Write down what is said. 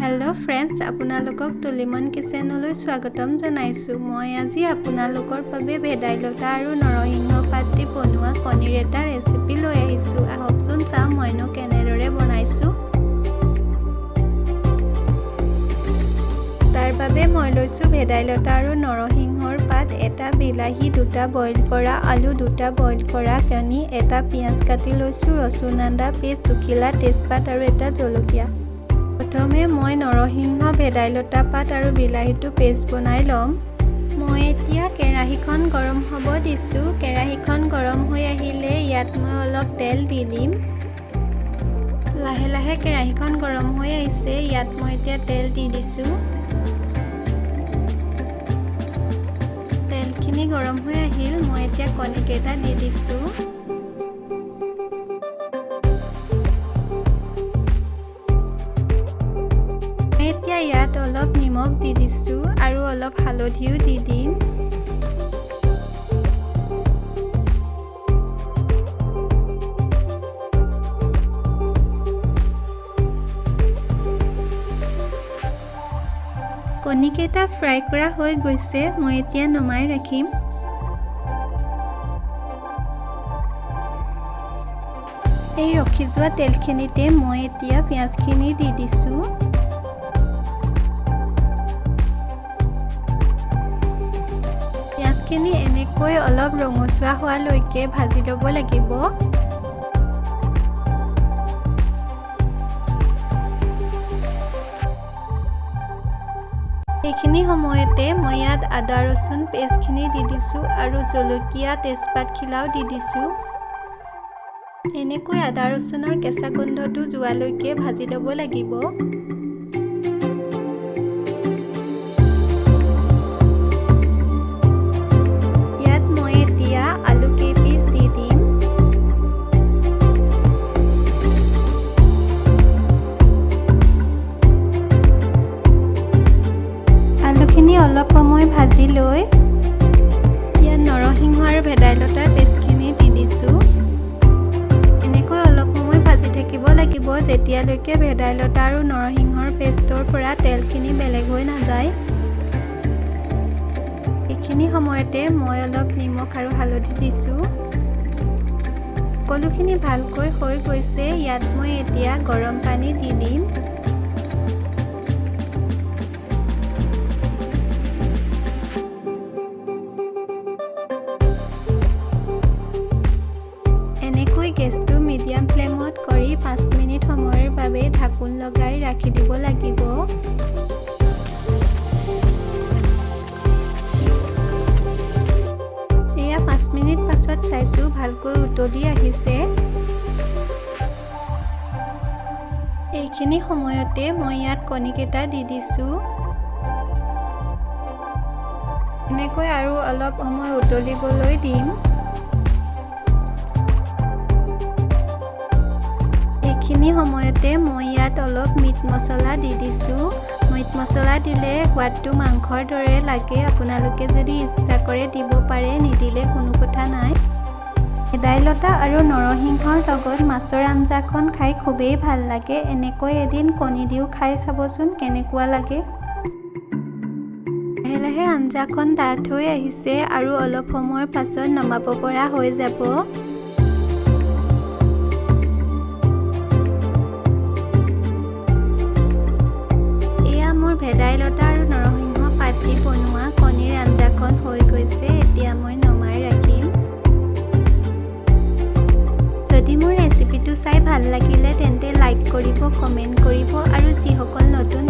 hello friends আপোনালোকক তুলিমন কিচেনলৈ স্বাগতম জনাইছো মই আজি আপোনালোকৰ বাবে ভেদাইলতা আৰু নৰসিংহ পাত দি বনোৱা কণীৰ এটা ৰেচিপি লৈ আহিছো আহকচোন চাও মইনো কেনেদৰে বনাইছো তাৰ বাবে মই লৈছো ভেদাইলতা আৰু নৰসিংহৰ পাত এটা বিলাহী দুটা বইল কৰা আলু দুটা বইল কৰা কণী এটা পিয়াজ কাটি লৈছো ৰসুন আদা পেষ্ট দুখিলা তেজপাত আৰু এটা জলকীয়া প্ৰথমে মই নৰসিংহ ভেদাইলতা পাত আৰু বিলাহীটো পেষ্ট বনাই লম মই এতিয়া কেৰাহীখন গৰম হ'ব দিছো কেৰাহীখন গৰম হৈ আহিলে ইয়াত মই অলপ তেল দি দিম লাহে লাহে কেৰাহীখন গৰম হৈ আহিছে ইয়াত মই এতিয়া তেল দি দিছো তেলখিনি গৰম হৈ আহিল মই এতিয়া কণী কেইটা দি দিছো এতিয়া ইয়াত অলপ নিমখ দি দিছো আৰু অলপ হালধিও দি দিম কণী কেইটা ফ্ৰাই কৰা হৈ গৈছে মই এতিয়া নমাই ৰাখিম এই ৰখি যোৱা তেলখিনিতে মই এতিয়া পিয়াজখিনি দি দিছো পিয়াজখিনি এনেকৈ অলপ ৰঙচুৱা হোৱালৈকে ভাজি ল'ব লাগিব এইখিনি সময়তে মই ইয়াত আদা ৰসুন পেষ্টখিনি দি দিছো আৰু জলকীয়া তেজপাত খিলাও দি দিছো এনেকৈ আদা ৰসুনৰ কেঁচা গোন্ধটো যোৱালৈকে ভাজি ল'ব লাগিব ইয়াত মই এতিয়া আলু কেইপিচ দি দিম আলুখিনি অলপ সময় ভাজি লৈ ইয়াত নৰসিংহ আৰু ভেদাইলতাৰ পেষ্টখিনি দি দিছো এনেকৈ অলপ সময় ভাজি থাকিব লাগিব যেতিয়ালৈকে ভেদাইলতা আৰু নৰসিংহৰ পেষ্টৰ পৰা তেলখিনি বেলেগ হৈ নাযায় এইখিনি সময়তে মই অলপ নিমখ আৰু হালধি দিছো সকলোখিনি ভালকৈ হৈ গৈছে ইয়াত মই এতিয়া গৰম পানী দি দিম গেছটো মিডিয়াম ফ্লেমত কৰি 5 মিনিট সময়ৰ বাবে ঢাকোন লগাই ৰাখি দিব লাগিব এয়া 5 মিনিট পাছত চাইছো ভালকৈ উতলি আহিছে এইখিনি সময়তে মই ইয়াত কণী কেইটা দি দিছো এনেকৈ আৰু অলপ সময় উতলিবলৈ দিম এইখিনি সময়তে মই ইয়াত অলপ মিট মছলা দি দিছো মিট মছলা দিলে সোৱাদটো মাংসৰ দৰে লাগে আপোনালোকে যদি ইচ্ছা কৰে দিব পাৰে নিদিলে কোনো কথা নাই ভেদাইলতা আৰু নৰসিংহৰ লগত মাছৰ আঞ্জাখন খাই খুবেই ভাল লাগে এনেকৈ এদিন কণী দিও খাই চাবচোন কেনেকুৱা লাগে লাহে লাহে আঞ্জাখন ডাঠ হৈ আহিছে আৰু অলপ সময়ৰ পাছত নমাব পৰা হৈ যাব ভেদাইলতা আৰু নৰসিংহ পাত দি বনোৱা কণীৰ আঞ্জাখন হৈ গৈছে এতিয়া মই নমাই ৰাখিম যদি মোৰ ৰেচিপিটো চাই ভাল লাগিলে তেন্তে লাইক কৰিব কমেণ্ট কৰিব আৰু যিসকল নতুন